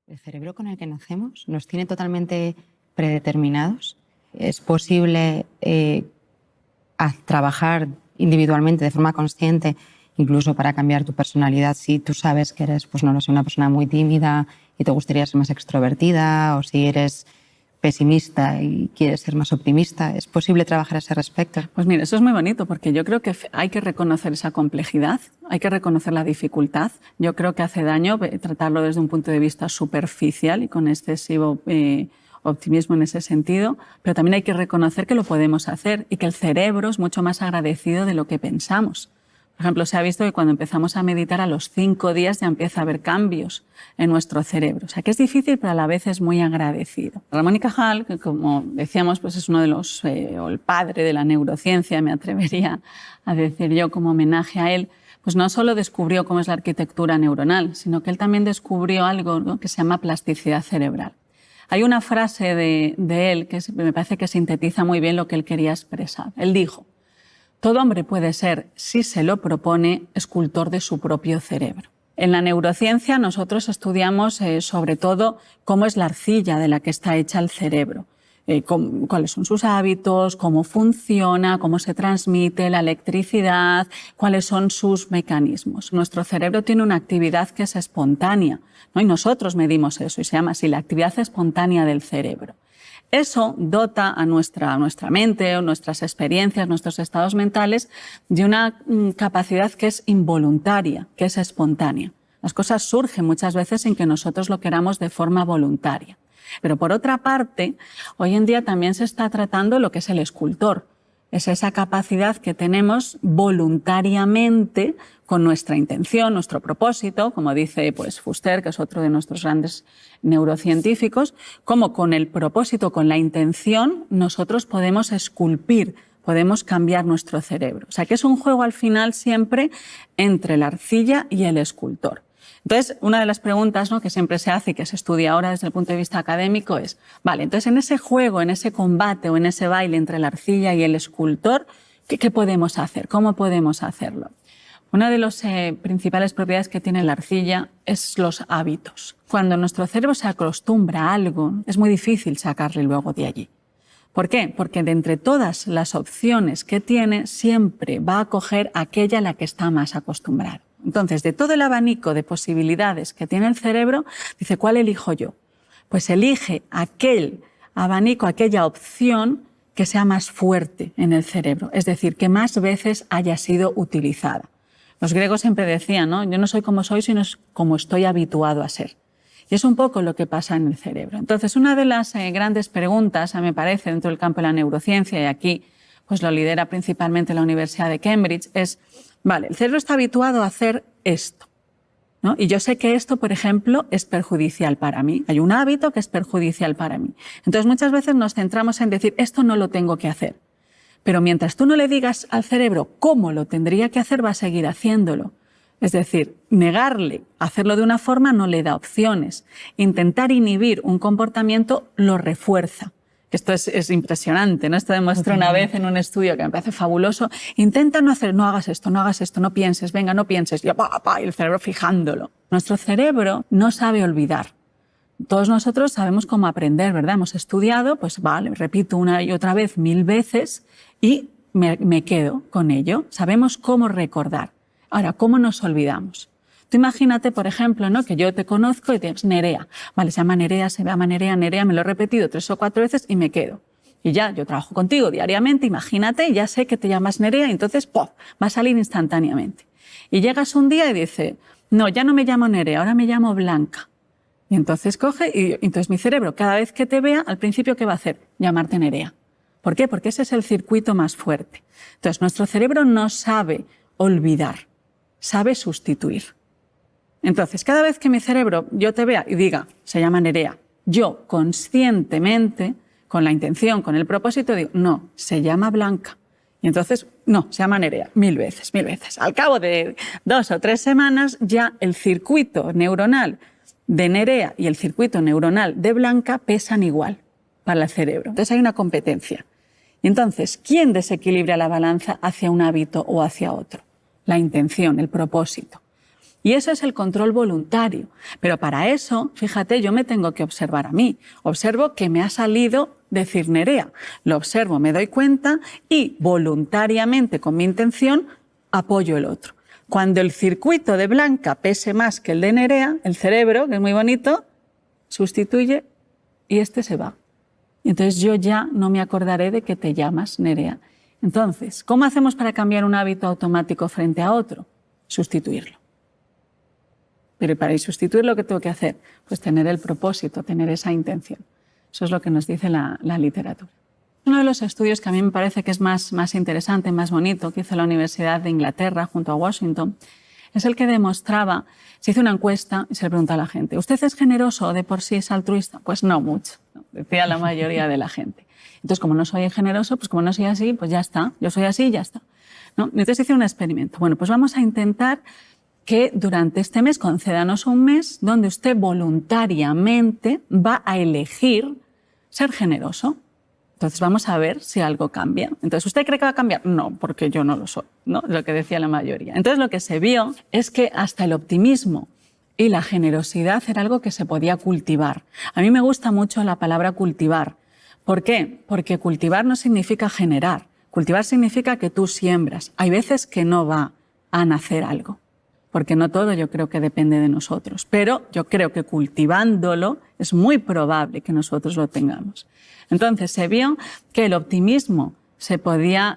¿El cerebro con el que nacemos nos tiene totalmente predeterminados? ¿Es posible trabajar individualmente, de forma consciente, incluso para cambiar tu personalidad si tú sabes que eres, pues no lo sé, una persona muy tímida y te gustaría ser más extrovertida, o si eres pesimista y quieres ser más optimista? ¿Es posible trabajar a ese respecto? Pues mira, eso es muy bonito, porque yo creo que hay que reconocer esa complejidad, hay que reconocer la dificultad. Yo creo que hace daño tratarlo desde un punto de vista superficial y con excesivo optimismo en ese sentido, pero también hay que reconocer que lo podemos hacer y que el cerebro es mucho más agradecido de lo que pensamos. Por ejemplo, se ha visto que cuando empezamos a meditar, a los 5 días ya empieza a haber cambios en nuestro cerebro. O sea, que es difícil, pero a la vez es muy agradecido. Ramón y Cajal, que como decíamos, pues es uno de los, o el padre de la neurociencia, me atrevería a decir yo como homenaje a él, pues no solo descubrió cómo es la arquitectura neuronal, sino que él también descubrió algo, ¿no?, que se llama plasticidad cerebral. Hay una frase de él que me parece que sintetiza muy bien lo que él quería expresar. Él dijo: todo hombre puede ser, si se lo propone, escultor de su propio cerebro. En la neurociencia nosotros estudiamos sobre todo cómo es la arcilla de la que está hecha el cerebro, cuáles son sus hábitos, cómo funciona, cómo se transmite la electricidad, cuáles son sus mecanismos. Nuestro cerebro tiene una actividad que es espontánea, ¿no? Y nosotros medimos eso y se llama así, la actividad espontánea del cerebro. Eso dota a nuestra mente o nuestras experiencias, nuestros estados mentales, de una capacidad que es involuntaria, que es espontánea. Las cosas surgen muchas veces sin que nosotros lo queramos de forma voluntaria. Pero por otra parte, hoy en día también se está tratando lo que es el escultor. Es esa capacidad que tenemos voluntariamente, con nuestra intención, nuestro propósito, como dice pues Fuster, que es otro de nuestros grandes neurocientíficos, como con el propósito, con la intención, nosotros podemos esculpir, podemos cambiar nuestro cerebro. O sea, que es un juego al final siempre entre la arcilla y el escultor. Entonces, una de las preguntas, ¿no?, que siempre se hace y que se estudia ahora desde el punto de vista académico es, vale, entonces en ese juego, en ese combate o en ese baile entre la arcilla y el escultor, ¿qué podemos hacer? ¿Cómo podemos hacerlo? Una de las principales propiedades que tiene la arcilla es los hábitos. Cuando nuestro cerebro se acostumbra a algo, es muy difícil sacarle luego de allí. ¿Por qué? Porque de entre todas las opciones que tiene, siempre va a coger aquella a la que está más acostumbrado. Entonces, de todo el abanico de posibilidades que tiene el cerebro, dice, ¿cuál elijo yo? Pues elige aquel abanico, aquella opción que sea más fuerte en el cerebro, es decir, que más veces haya sido utilizada. Los griegos siempre decían, ¿no?, yo no soy como soy, sino como estoy habituado a ser. Y es un poco lo que pasa en el cerebro. Entonces, una de las grandes preguntas, a mí me parece, dentro del campo de la neurociencia, y aquí pues lo lidera principalmente la Universidad de Cambridge, es, vale, el cerebro está habituado a hacer esto, ¿no? Y yo sé que esto, por ejemplo, es perjudicial para mí. Hay un hábito que es perjudicial para mí. Entonces, muchas veces nos centramos en decir, esto no lo tengo que hacer. Pero mientras tú no le digas al cerebro cómo lo tendría que hacer, va a seguir haciéndolo. Es decir, negarle hacerlo de una forma no le da opciones. Intentar inhibir un comportamiento lo refuerza. Esto es impresionante, ¿no? Esto demostró una vez en un estudio que me parece fabuloso. Intenta no hacer, no hagas esto, no pienses, venga, no pienses. Y el cerebro fijándolo. Nuestro cerebro no sabe olvidar. Todos nosotros sabemos cómo aprender, ¿verdad? Hemos estudiado, pues vale, repito una y otra vez 1000 veces y me quedo con ello. Sabemos cómo recordar. Ahora, ¿cómo nos olvidamos? Tú imagínate, por ejemplo, ¿no?, que yo te conozco y te llamas Nerea. Vale, se llama Nerea, Nerea, me lo he repetido 3 o 4 veces y me quedo. Y ya, yo trabajo contigo diariamente, imagínate, y ya sé que te llamas Nerea, y entonces, ¡pum!, va a salir instantáneamente. Y llegas un día y dices, no, ya no me llamo Nerea, ahora me llamo Blanca. Y entonces coge, y entonces mi cerebro, cada vez que te vea, al principio, ¿qué va a hacer? Llamarte Nerea. ¿Por qué? Porque ese es el circuito más fuerte. Entonces, nuestro cerebro no sabe olvidar, sabe sustituir. Entonces, cada vez que mi cerebro, yo te vea y diga, se llama Nerea, yo conscientemente, con la intención, con el propósito, digo, no, se llama Blanca. Y entonces, no, se llama Nerea, 1000 veces, 1000 veces. Al cabo de 2 o 3 semanas, ya el circuito neuronal de Nerea y el circuito neuronal de Blanca pesan igual para el cerebro. Entonces hay una competencia. Y entonces, ¿quién desequilibra la balanza hacia un hábito o hacia otro? La intención, el propósito. Y eso es el control voluntario. Pero para eso, fíjate, yo me tengo que observar a mí. Observo que me ha salido decir Nerea. Lo observo, me doy cuenta y voluntariamente, con mi intención, apoyo el otro. Cuando el circuito de Blanca pese más que el de Nerea, el cerebro, que es muy bonito, sustituye y este se va. Entonces yo ya no me acordaré de que te llamas Nerea. Entonces, ¿cómo hacemos para cambiar un hábito automático frente a otro? Sustituirlo. Pero para sustituirlo, ¿qué tengo que hacer? Pues tener el propósito, tener esa intención. Eso es lo que nos dice la literatura. Uno de los estudios que a mí me parece que es más interesante, más bonito, que hizo la Universidad de Inglaterra junto a Washington, es el que demostraba, se hizo una encuesta y se le pregunta a la gente, ¿usted es generoso o de por sí es altruista? Pues no mucho, ¿no? Decía la mayoría de la gente. Entonces, como no soy generoso, pues como no soy así, pues ya está, yo soy así y ya está, ¿no? Entonces hice un experimento. Bueno, pues vamos a intentar que durante este mes, concédanos un mes, donde usted voluntariamente va a elegir ser generoso. Entonces vamos a ver si algo cambia. Entonces, ¿usted cree que va a cambiar? No, porque yo no lo soy, ¿no? Es lo que decía la mayoría. Entonces lo que se vio es que hasta el optimismo y la generosidad era algo que se podía cultivar. A mí me gusta mucho la palabra cultivar. ¿Por qué? Porque cultivar no significa generar. Cultivar significa que tú siembras. Hay veces que no va a nacer algo, porque no todo yo creo que depende de nosotros. Pero yo creo que cultivándolo es muy probable que nosotros lo tengamos. Entonces se vio que el optimismo se podía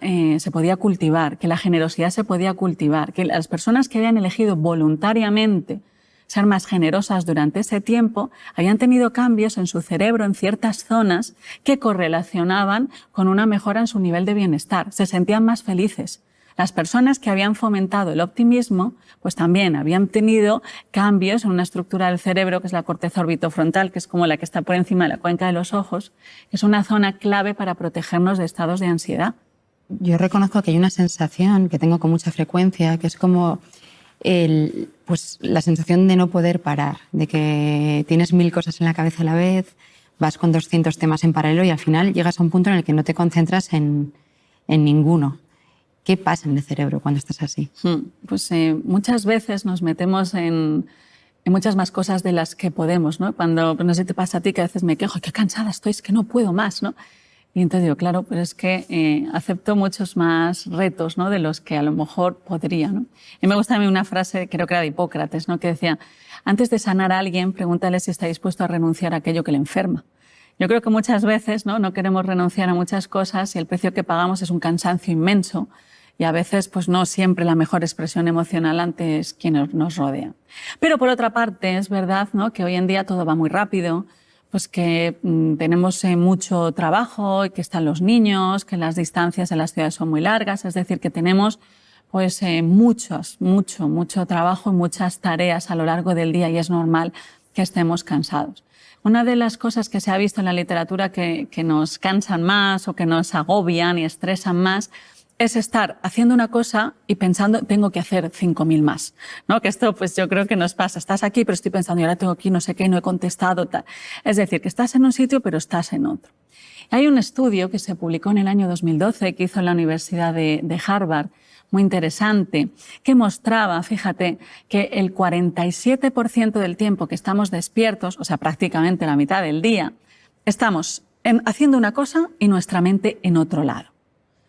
cultivar, que la generosidad se podía cultivar, que las personas que habían elegido voluntariamente ser más generosas durante ese tiempo habían tenido cambios en su cerebro, en ciertas zonas que correlacionaban con una mejora en su nivel de bienestar. Se sentían más felices. Las personas que habían fomentado el optimismo, pues también habían tenido cambios en una estructura del cerebro, que es la corteza orbitofrontal, que es como la que está por encima de la cuenca de los ojos, que es una zona clave para protegernos de estados de ansiedad. Yo reconozco que hay una sensación que tengo con mucha frecuencia, que es como pues la sensación de no poder parar, de que tienes 1000 cosas en la cabeza a la vez, vas con 200 temas en paralelo y al final llegas a un punto en el que no te concentras en ninguno. ¿Qué pasa en el cerebro cuando estás así? Pues muchas veces nos metemos en muchas más cosas de las que podemos, ¿no? Cuando, no sé si te pasa a ti, que a veces me quejo, qué cansada estoy, es que no puedo más, ¿no? Y entonces digo, claro, pero es que acepto muchos más retos, ¿no? De los que a lo mejor podría, ¿no? Y me gusta a mí una frase, creo que era de Hipócrates, ¿no? Que decía, antes de sanar a alguien, pregúntale si está dispuesto a renunciar a aquello que le enferma. Yo creo que muchas veces, ¿no? Queremos renunciar a muchas cosas y el precio que pagamos es un cansancio inmenso. Y a veces, pues no siempre la mejor expresión emocional ante quienes nos rodean. Pero por otra parte, es verdad, ¿no? Que hoy en día todo va muy rápido, pues que tenemos mucho trabajo y que están los niños, que las distancias en las ciudades son muy largas, es decir, que tenemos pues mucho trabajo y muchas tareas a lo largo del día y es normal que estemos cansados. Una de las cosas que se ha visto en la literatura que nos cansan más o que nos agobian y estresan más es estar haciendo una cosa y pensando, tengo que hacer 5000 más, ¿no? Que esto, pues yo creo que nos pasa. Estás aquí, pero estoy pensando, y ahora tengo aquí no sé qué, no he contestado, tal. Es decir, que estás en un sitio, pero estás en otro. Hay un estudio que se publicó en el año 2012, que hizo la Universidad de Harvard, muy interesante, que mostraba, fíjate, que el 47% del tiempo que estamos despiertos, o sea, prácticamente la mitad del día, estamos haciendo una cosa y nuestra mente en otro lado.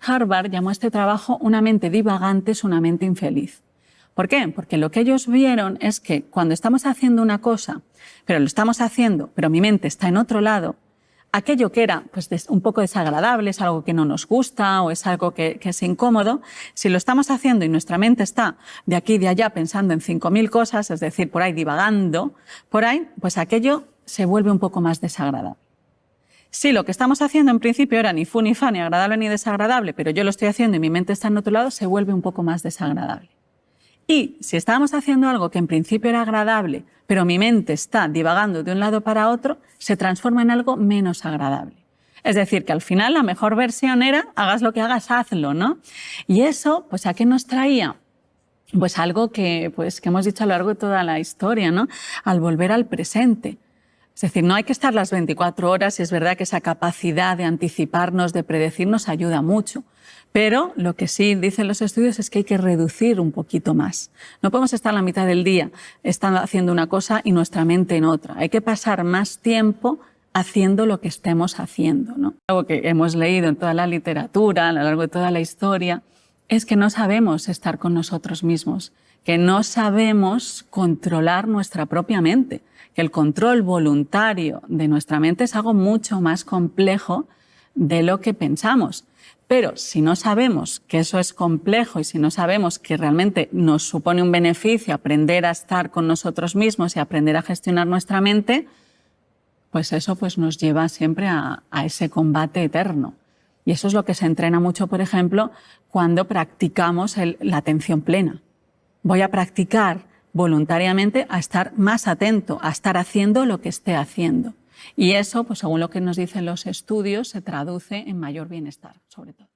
Harvard llamó a este trabajo una mente divagante es una mente infeliz. ¿Por qué? Porque lo que ellos vieron es que cuando estamos haciendo una cosa, pero lo estamos haciendo, pero mi mente está en otro lado, aquello que era pues, un poco desagradable, es algo que no nos gusta o es algo que es incómodo, si lo estamos haciendo y nuestra mente está de aquí y de allá pensando en 5000 cosas, es decir, por ahí divagando, por ahí, pues aquello se vuelve un poco más desagradable. Si lo que estamos haciendo en principio era ni fu ni fa, ni agradable ni desagradable, pero yo lo estoy haciendo y mi mente está en otro lado, se vuelve un poco más desagradable. Y si estábamos haciendo algo que en principio era agradable, pero mi mente está divagando de un lado para otro, se transforma en algo menos agradable. Es decir, que al final la mejor versión era, hagas lo que hagas, hazlo, ¿no? Y eso, pues ¿a qué nos traía? Pues algo que hemos dicho a lo largo de toda la historia, ¿no? Al volver al presente. Es decir, no hay que estar las 24 horas y es verdad que esa capacidad de anticiparnos, de predecirnos, ayuda mucho. Pero lo que sí dicen los estudios es que hay que reducir un poquito más. No podemos estar la mitad del día haciendo una cosa y nuestra mente en otra. Hay que pasar más tiempo haciendo lo que estemos haciendo, ¿no? Algo que hemos leído en toda la literatura, a lo largo de toda la historia, es que no sabemos estar con nosotros mismos, que no sabemos controlar nuestra propia mente, que el control voluntario de nuestra mente es algo mucho más complejo de lo que pensamos. Pero si no sabemos que eso es complejo y si no sabemos que realmente nos supone un beneficio aprender a estar con nosotros mismos y aprender a gestionar nuestra mente, pues eso pues nos lleva siempre a ese combate eterno. Y eso es lo que se entrena mucho, por ejemplo, cuando practicamos la atención plena. Voy a practicar voluntariamente a estar más atento, a estar haciendo lo que esté haciendo. Y eso, pues según lo que nos dicen los estudios, se traduce en mayor bienestar, sobre todo.